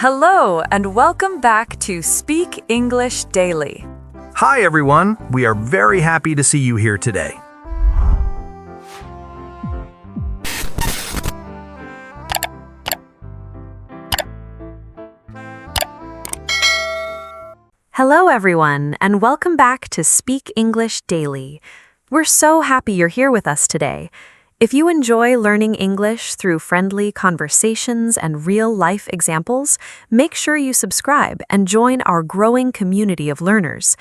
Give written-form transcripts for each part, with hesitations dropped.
Hello, and welcome back to Speak English Daily. Hi everyone, we are very happy to see you here today. Hello, everyone, and welcome back to Speak English Daily. We're so happy you're here with us today. If you enjoy learning English through friendly conversations and real-life examples, make sure you subscribe and join our growing community of learners.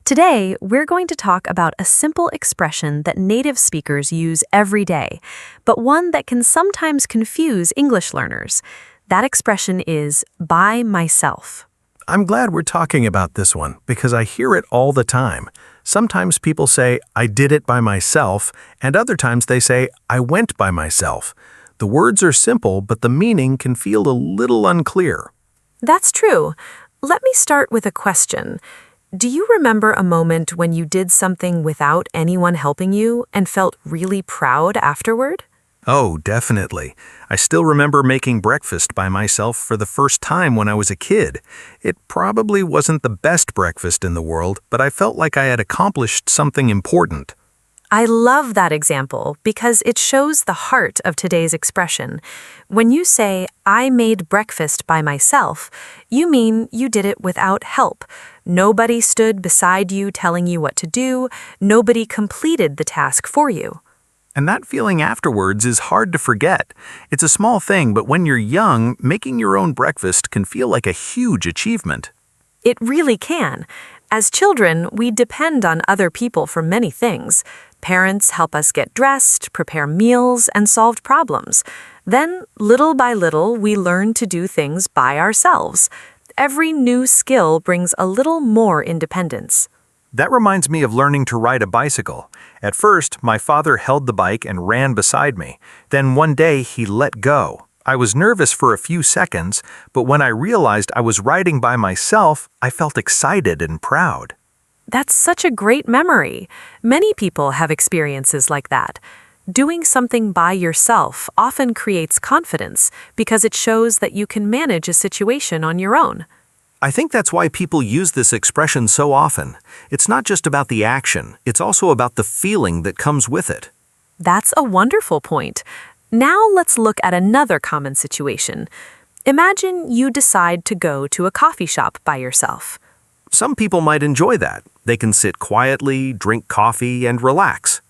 Today, we're going to talk about a simple expression that native speakers use every day, but one that can sometimes confuse English learners. That expression is by myself. I'm glad we're talking about this one because I hear it all the time. Sometimes people say, I did it by myself, and other times they say, I went by myself. The words are simple, but the meaning can feel a little unclear. That's true. Let me start with a question. Do you remember a moment when you did something without anyone helping you and felt really proud afterward? Oh, definitely. I still remember making breakfast by myself for the first time when I was a kid. It probably wasn't the best breakfast in the world, but I felt like I had accomplished something important. I love that example because it shows the heart of today's expression. When you say, I made breakfast by myself, you mean you did it without help. Nobody stood beside you telling you what to do. Nobody completed the task for you. And that feeling afterwards is hard to forget. It's a small thing, but when you're young, making your own breakfast can feel like a huge achievement. It really can. As children, we depend on other people for many things. Parents help us get dressed, prepare meals, and solve problems. Then, little by little, we learn to do things by ourselves. Every new skill brings a little more independence. That reminds me of learning to ride a bicycle. At first, my father held the bike and ran beside me. Then one day, he let go. I was nervous for a few seconds, but when I realized I was riding by myself, I felt excited and proud. That's such a great memory. Many people have experiences like that. Doing something by yourself often creates confidence because it shows that you can manage a situation on your own. I think that's why people use this expression so often. It's not just about the action, it's also about the feeling that comes with it. That's a wonderful point. Now let's look at another common situation. Imagine you decide to go to a coffee shop by yourself. Some people might enjoy that. They can sit quietly, drink coffee, and relax.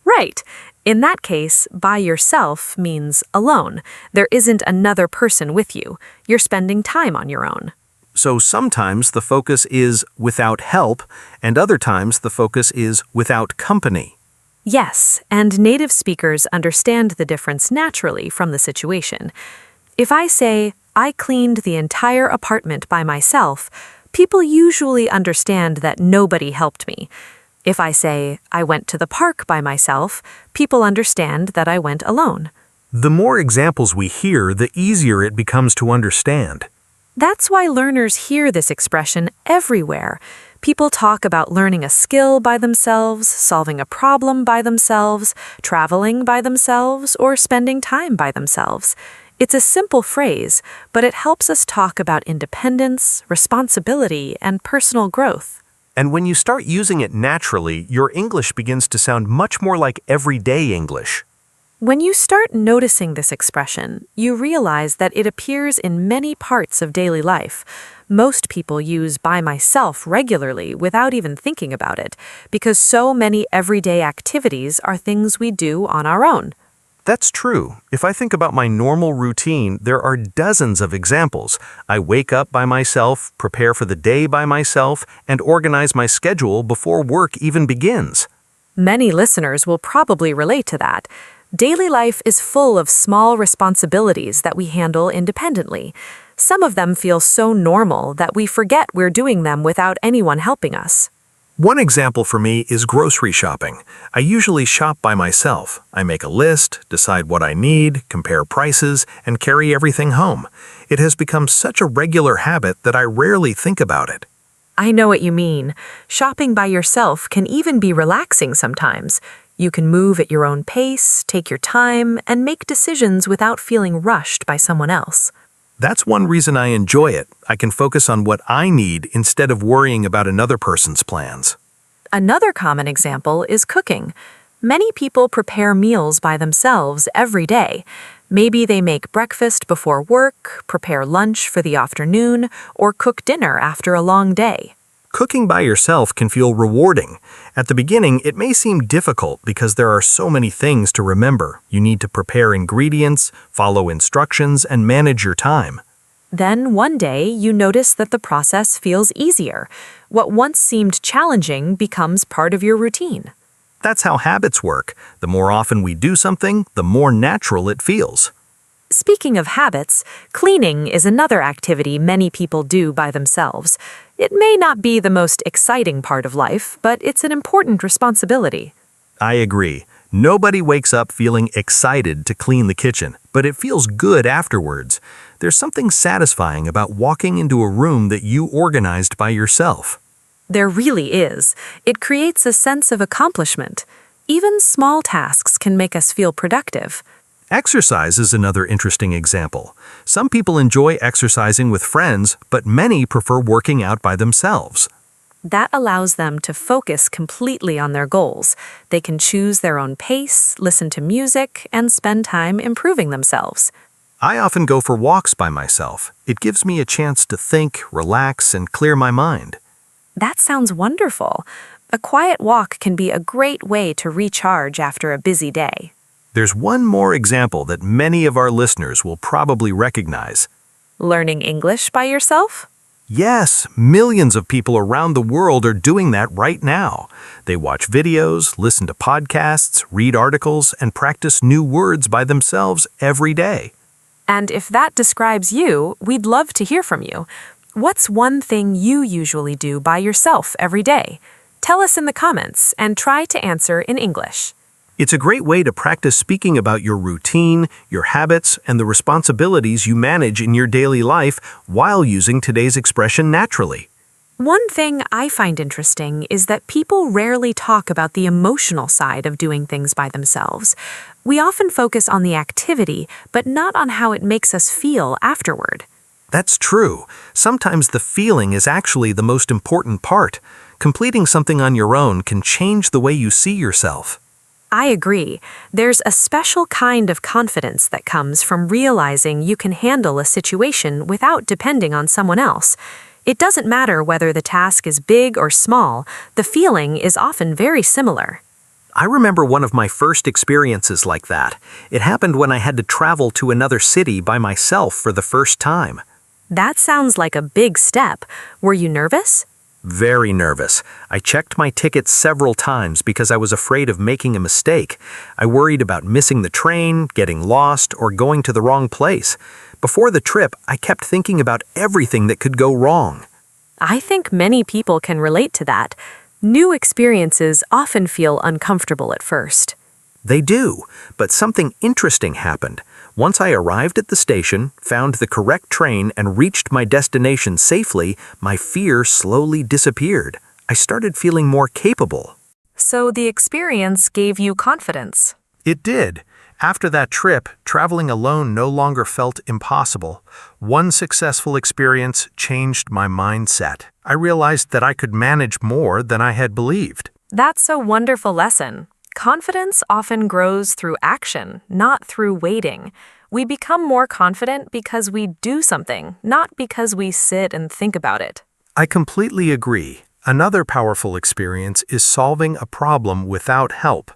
Right. In that case, by yourself means alone. There isn't another person with you. You're spending time on your own. So sometimes the focus is without help, and other times the focus is without company. Yes, and native speakers understand the difference naturally from the situation. If I say, I cleaned the entire apartment by myself, people usually understand that nobody helped me. If I say, I went to the park by myself, people understand that I went alone. The more examples we hear, the easier it becomes to understand. That's why learners hear this expression everywhere. People talk about learning a skill by themselves, solving a problem by themselves, traveling by themselves, or spending time by themselves. It's a simple phrase, but it helps us talk about independence, responsibility, and personal growth. And when you start using it naturally, your English begins to sound much more like everyday English. When you start noticing this expression, you realize that it appears in many parts of daily life. Most people use by myself regularly without even thinking about it, because so many everyday activities are things we do on our own. That's true. If I think about my normal routine, there are dozens of examples. I wake up by myself, prepare for the day by myself, and organize my schedule before work even begins. Many listeners will probably relate to that. Daily life is full of small responsibilities that we handle independently. Some of them feel so normal that we forget we're doing them without anyone helping us. One example for me is grocery shopping. I usually shop by myself. I make a list, decide what I need, compare prices, and carry everything home. It has become such a regular habit that I rarely think about it. I know what you mean. Shopping by yourself can even be relaxing sometimes. You can move at your own pace, take your time, and make decisions without feeling rushed by someone else. That's one reason I enjoy it. I can focus on what I need instead of worrying about another person's plans. Another common example is cooking. Many people prepare meals by themselves every day. Maybe they make breakfast before work, prepare lunch for the afternoon, or cook dinner after a long day. Cooking by yourself can feel rewarding. At the beginning, it may seem difficult because there are so many things to remember. You need to prepare ingredients, follow instructions, and manage your time. Then one day you notice that the process feels easier. What once seemed challenging becomes part of your routine. That's how habits work. The more often we do something, the more natural it feels. Speaking of habits, cleaning is another activity many people do by themselves. It may not be the most exciting part of life, but it's an important responsibility. I agree. Nobody wakes up feeling excited to clean the kitchen, but it feels good afterwards. There's something satisfying about walking into a room that you organized by yourself. There really is. It creates a sense of accomplishment. Even small tasks can make us feel productive. Exercise is another interesting example. Some people enjoy exercising with friends, but many prefer working out by themselves. That allows them to focus completely on their goals. They can choose their own pace, listen to music, and spend time improving themselves. I often go for walks by myself. It gives me a chance to think, relax, and clear my mind. That sounds wonderful. A quiet walk can be a great way to recharge after a busy day. There's one more example that many of our listeners will probably recognize. Learning English by yourself? Yes, millions of people around the world are doing that right now. They watch videos, listen to podcasts, read articles, and practice new words by themselves every day. And if that describes you, we'd love to hear from you. What's one thing you usually do by yourself every day? Tell us in the comments and try to answer in English. It's a great way to practice speaking about your routine, your habits, and the responsibilities you manage in your daily life while using today's expression naturally. One thing I find interesting is that people rarely talk about the emotional side of doing things by themselves. We often focus on the activity, but not on how it makes us feel afterward. That's true. Sometimes the feeling is actually the most important part. Completing something on your own can change the way you see yourself. I agree. There's a special kind of confidence that comes from realizing you can handle a situation without depending on someone else. It doesn't matter whether the task is big or small, the feeling is often very similar. I remember one of my first experiences like that. It happened when I had to travel to another city by myself for the first time. That sounds like a big step. Were you nervous? Very nervous. I checked my tickets several times because I was afraid of making a mistake. I worried about missing the train, getting lost, or going to the wrong place. Before the trip, I kept thinking about everything that could go wrong. I think many people can relate to that. New experiences often feel uncomfortable at first. They do, but something interesting happened. Once I arrived at the station, found the correct train, and reached my destination safely, my fear slowly disappeared. I started feeling more capable. So the experience gave you confidence. It did. After that trip, traveling alone no longer felt impossible. One successful experience changed my mindset. I realized that I could manage more than I had believed. That's a wonderful lesson. Confidence often grows through action, not through waiting. We become more confident because we do something, not because we sit and think about it. I completely agree. Another powerful experience is solving a problem without help.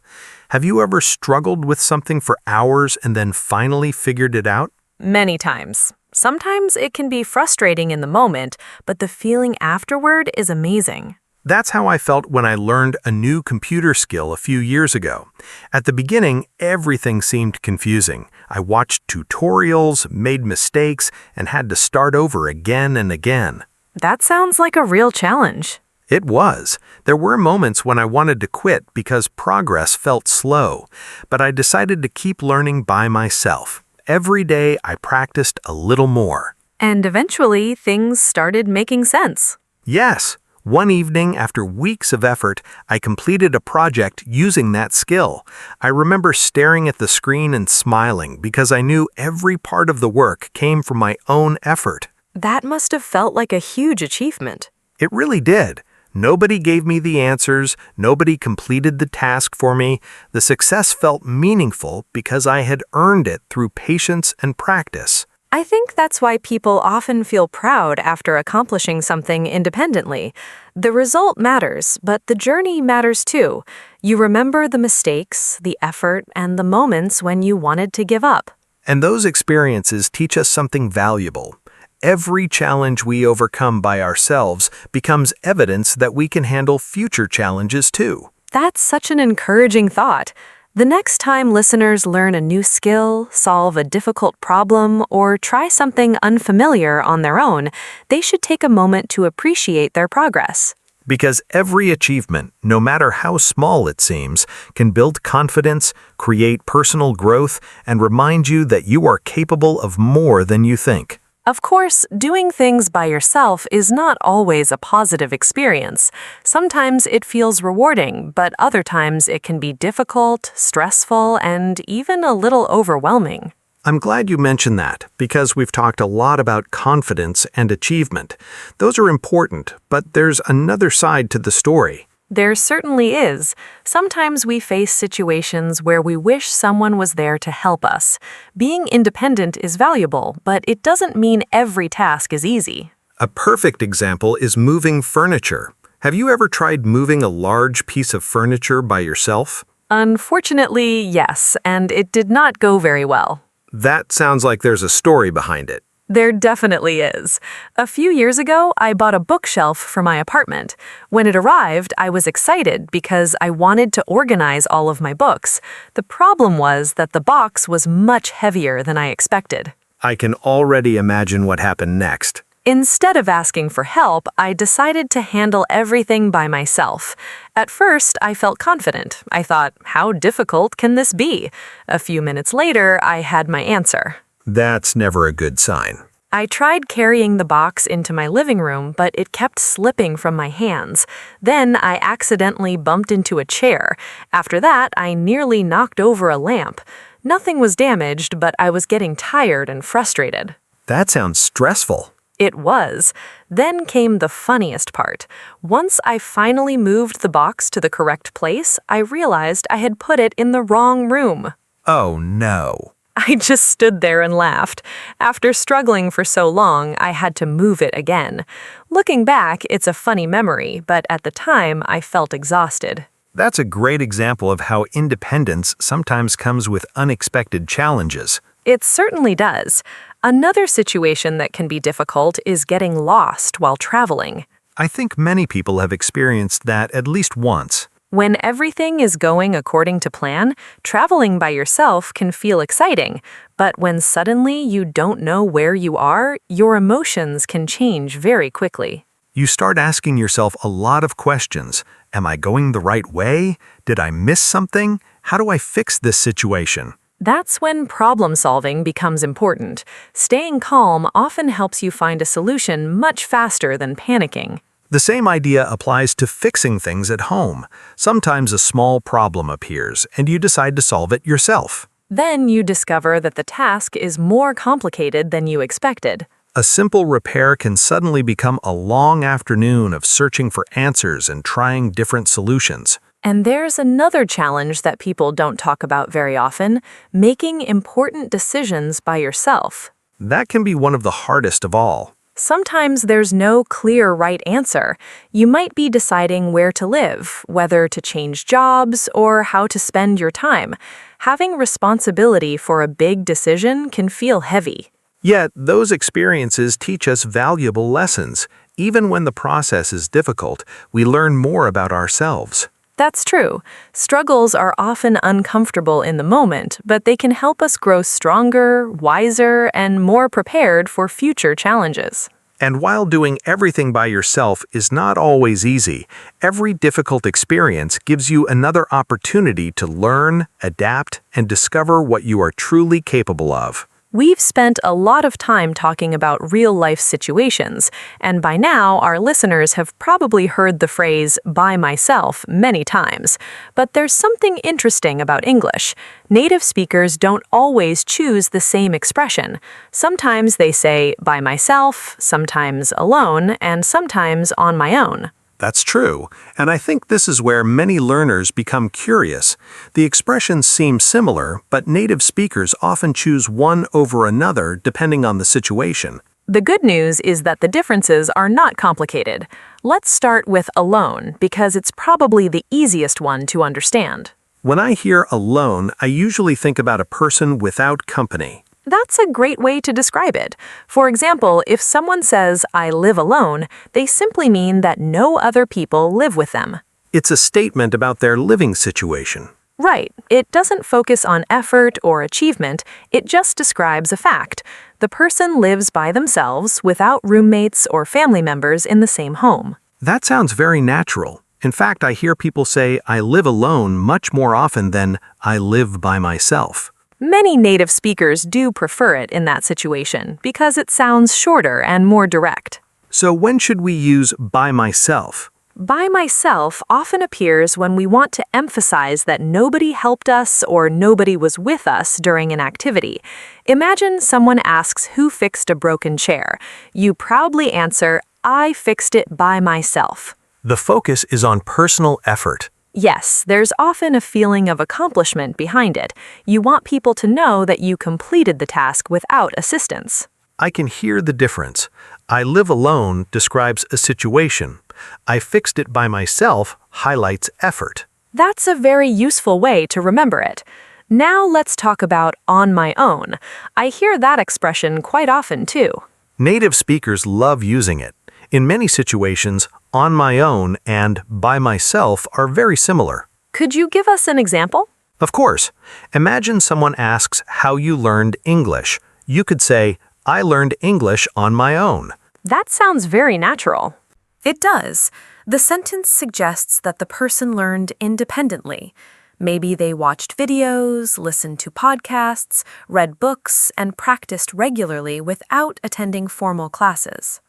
Have you ever struggled with something for hours and then finally figured it out? Many times. Sometimes it can be frustrating in the moment, but the feeling afterward is amazing. That's how I felt when I learned a new computer skill a few years ago. At the beginning, everything seemed confusing. I watched tutorials, made mistakes, and had to start over again and again. That sounds like a real challenge. It was. There were moments when I wanted to quit because progress felt slow, but I decided to keep learning by myself. Every day I practiced a little more. And eventually, things started making sense. Yes. One evening, after weeks of effort, I completed a project using that skill. I remember staring at the screen and smiling because I knew every part of the work came from my own effort. That must have felt like a huge achievement. It really did. Nobody gave me the answers, nobody completed the task for me. The success felt meaningful because I had earned it through patience and practice. I think that's why people often feel proud after accomplishing something independently. The result matters, but the journey matters too. You remember the mistakes, the effort, and the moments when you wanted to give up. And those experiences teach us something valuable. Every challenge we overcome by ourselves becomes evidence that we can handle future challenges too. That's such an encouraging thought. The next time listeners learn a new skill, solve a difficult problem, or try something unfamiliar on their own, they should take a moment to appreciate their progress. Because every achievement, no matter how small it seems, can build confidence, create personal growth, and remind you that you are capable of more than you think. Of course, doing things by yourself is not always a positive experience. Sometimes it feels rewarding, but other times it can be difficult, stressful, and even a little overwhelming. I'm glad you mentioned that, because we've talked a lot about confidence and achievement. Those are important, but there's another side to the story. There certainly is. Sometimes we face situations where we wish someone was there to help us. Being independent is valuable, but it doesn't mean every task is easy. A perfect example is moving furniture. Have you ever tried moving a large piece of furniture by yourself? Unfortunately, yes, and it did not go very well. That sounds like there's a story behind it. There definitely is. A few years ago, I bought a bookshelf for my apartment. When it arrived, I was excited because I wanted to organize all of my books. The problem was that the box was much heavier than I expected. I can already imagine what happened next. Instead of asking for help, I decided to handle everything by myself. At first, I felt confident. I thought, how difficult can this be? A few minutes later, I had my answer. That's never a good sign. I tried carrying the box into my living room, but it kept slipping from my hands. Then I accidentally bumped into a chair. After that, I nearly knocked over a lamp. Nothing was damaged, but I was getting tired and frustrated. That sounds stressful. It was. Then came the funniest part. Once I finally moved the box to the correct place, I realized I had put it in the wrong room. Oh no. I just stood there and laughed. After struggling for so long, I had to move it again. Looking back, it's a funny memory, but at the time, I felt exhausted. That's a great example of how independence sometimes comes with unexpected challenges. It certainly does. Another situation that can be difficult is getting lost while traveling. I think many people have experienced that at least once. When everything is going according to plan, traveling by yourself can feel exciting. But when suddenly you don't know where you are, your emotions can change very quickly. You start asking yourself a lot of questions. Am I going the right way? Did I miss something? How do I fix this situation? That's when problem solving becomes important. Staying calm often helps you find a solution much faster than panicking. The same idea applies to fixing things at home. Sometimes a small problem appears, and you decide to solve it yourself. Then you discover that the task is more complicated than you expected. A simple repair can suddenly become a long afternoon of searching for answers and trying different solutions. And there's another challenge that people don't talk about very often, making important decisions by yourself. That can be one of the hardest of all. Sometimes there's no clear right answer. You might be deciding where to live, whether to change jobs, or how to spend your time. Having responsibility for a big decision can feel heavy. Yet, those experiences teach us valuable lessons. Even when the process is difficult, we learn more about ourselves. That's true. Struggles are often uncomfortable in the moment, but they can help us grow stronger, wiser, and more prepared for future challenges. And while doing everything by yourself is not always easy, every difficult experience gives you another opportunity to learn, adapt, and discover what you are truly capable of. We've spent a lot of time talking about real-life situations, and by now our listeners have probably heard the phrase by myself many times. But there's something interesting about English. Native speakers don't always choose the same expression. Sometimes they say by myself, sometimes alone, and sometimes on my own. That's true, and I think this is where many learners become curious. The expressions seem similar, but native speakers often choose one over another depending on the situation. The good news is that the differences are not complicated. Let's start with alone, because it's probably the easiest one to understand. When I hear alone, I usually think about a person without company. That's a great way to describe it. For example, if someone says, I live alone, they simply mean that no other people live with them. It's a statement about their living situation. Right. It doesn't focus on effort or achievement, it just describes a fact. The person lives by themselves without roommates or family members in the same home. That sounds very natural. In fact, I hear people say, I live alone much more often than I live by myself. Many native speakers do prefer it in that situation because it sounds shorter and more direct. So when should we use by myself? By myself often appears when we want to emphasize that nobody helped us or nobody was with us during an activity. Imagine someone asks who fixed a broken chair. You proudly answer, I fixed it by myself. The focus is on personal effort. Yes, there's often a feeling of accomplishment behind it. You want people to know that you completed the task without assistance. I can hear the difference. I live alone describes a situation. I fixed it by myself highlights effort. That's a very useful way to remember it. Now let's talk about on my own. I hear that expression quite often too. Native speakers love using it. In many situations, on my own and by myself are very similar. Could you give us an example? Of course. Imagine someone asks how you learned English. You could say, I learned English on my own. That sounds very natural. It does. The sentence suggests that the person learned independently. Maybe they watched videos, listened to podcasts, read books, and practiced regularly without attending formal classes.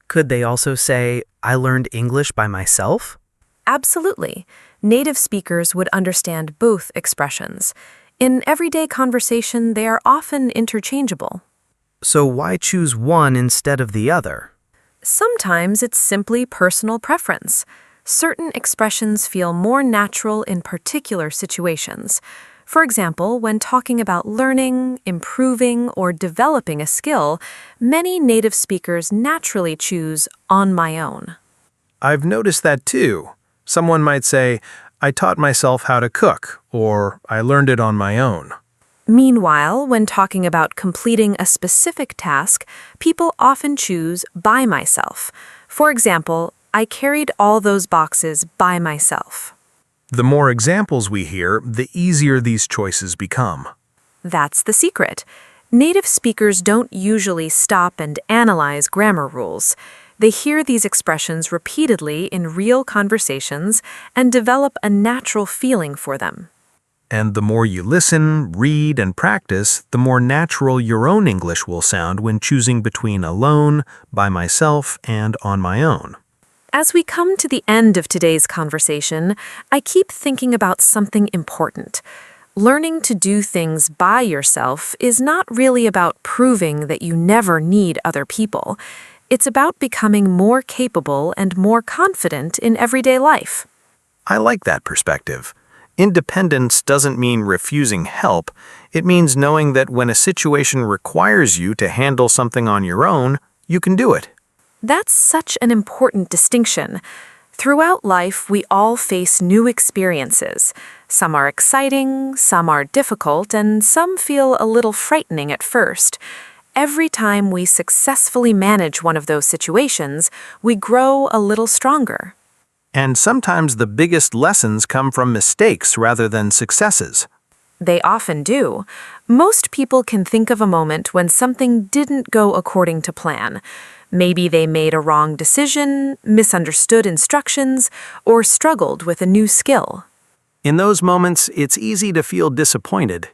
Could they also say, I learned English by myself? Absolutely. Native speakers would understand both expressions. In everyday conversation, they are often interchangeable. So why choose one instead of the other? Sometimes it's simply personal preference. Certain expressions feel more natural in particular situations. For example, when talking about learning, improving, or developing a skill, many native speakers naturally choose on my own. I've noticed that too. Someone might say, I taught myself how to cook, or I learned it on my own. Meanwhile, when talking about completing a specific task, people often choose by myself. For example, I carried all those boxes by myself. The more examples we hear, the easier these choices become. That's the secret. Native speakers don't usually stop and analyze grammar rules. They hear these expressions repeatedly in real conversations and develop a natural feeling for them. And the more you listen, read, and practice, the more natural your own English will sound when choosing between alone, by myself, and on my own. As we come to the end of today's conversation, I keep thinking about something important. Learning to do things by yourself is not really about proving that you never need other people. It's about becoming more capable and more confident in everyday life. I like that perspective. Independence doesn't mean refusing help. It means knowing that when a situation requires you to handle something on your own, you can do it. That's such an important distinction. Throughout life, we all face new experiences. Some are exciting, some are difficult, and some feel a little frightening at first. Every time we successfully manage one of those situations, we grow a little stronger. And sometimes the biggest lessons come from mistakes rather than successes. They often do. Most people can think of a moment when something didn't go according to plan. Maybe they made a wrong decision, misunderstood instructions, or struggled with a new skill. In those moments, it's easy to feel disappointed.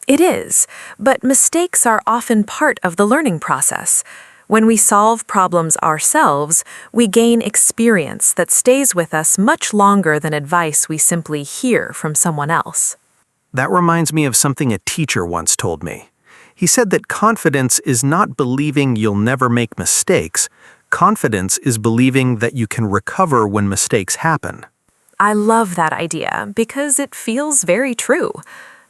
It is, but mistakes are often part of the learning process. When we solve problems ourselves, we gain experience that stays with us much longer than advice we simply hear from someone else. That reminds me of something a teacher once told me. He said that confidence is not believing you'll never make mistakes. Confidence is believing that you can recover when mistakes happen. I love that idea because it feels very true.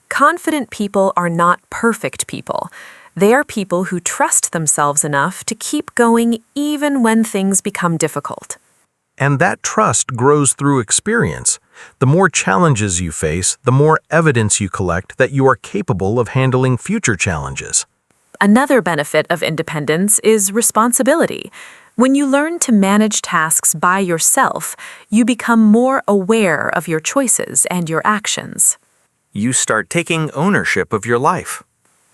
Confident people are not perfect people. They are people who trust themselves enough to keep going even when things become difficult. And that trust grows through experience. The more challenges you face, the more evidence you collect that you are capable of handling future challenges. Another benefit of independence is responsibility. When you learn to manage tasks by yourself, you become more aware of your choices and your actions. You start taking ownership of your life.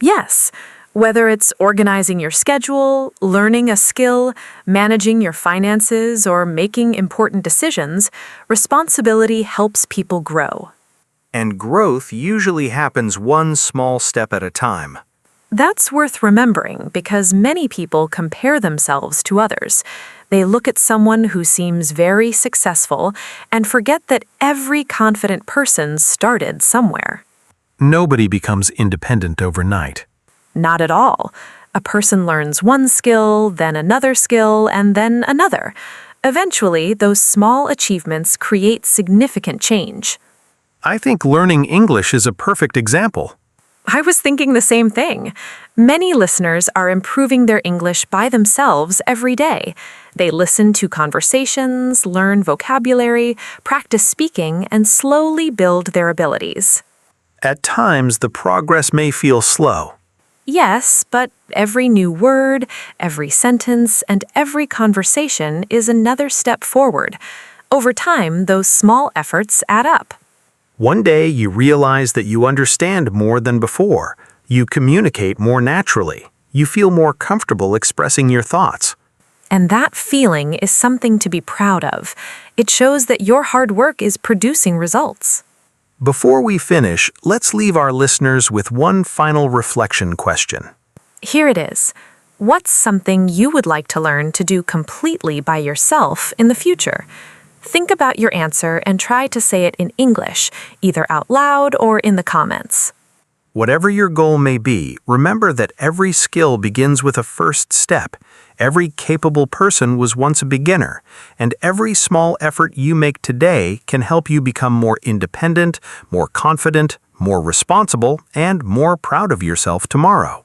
Yes, whether it's organizing your schedule, learning a skill, managing your finances, or making important decisions, responsibility helps people grow. And growth usually happens one small step at a time. That's worth remembering because many people compare themselves to others. They look at someone who seems very successful and forget that every confident person started somewhere. Nobody becomes independent overnight. Not at all. A person learns one skill, then another skill, and then another. Eventually, those small achievements create significant change. I think learning English is a perfect example. I was thinking the same thing. Many listeners are improving their English by themselves every day. They listen to conversations, learn vocabulary, practice speaking, and slowly build their abilities. At times, the progress may feel slow. Yes, but every new word, every sentence, and every conversation is another step forward. Over time, those small efforts add up. One day you realize that you understand more than before. You communicate more naturally. You feel more comfortable expressing your thoughts. And that feeling is something to be proud of. It shows that your hard work is producing results. Before we finish, let's leave our listeners with one final reflection question. Here it is. What's something you would like to learn to do completely by yourself in the future? Think about your answer and try to say it in English, either out loud or in the comments. Whatever your goal may be, remember that every skill begins with a first step. Every capable person was once a beginner, and every small effort you make today can help you become more independent, more confident, more responsible, and more proud of yourself tomorrow.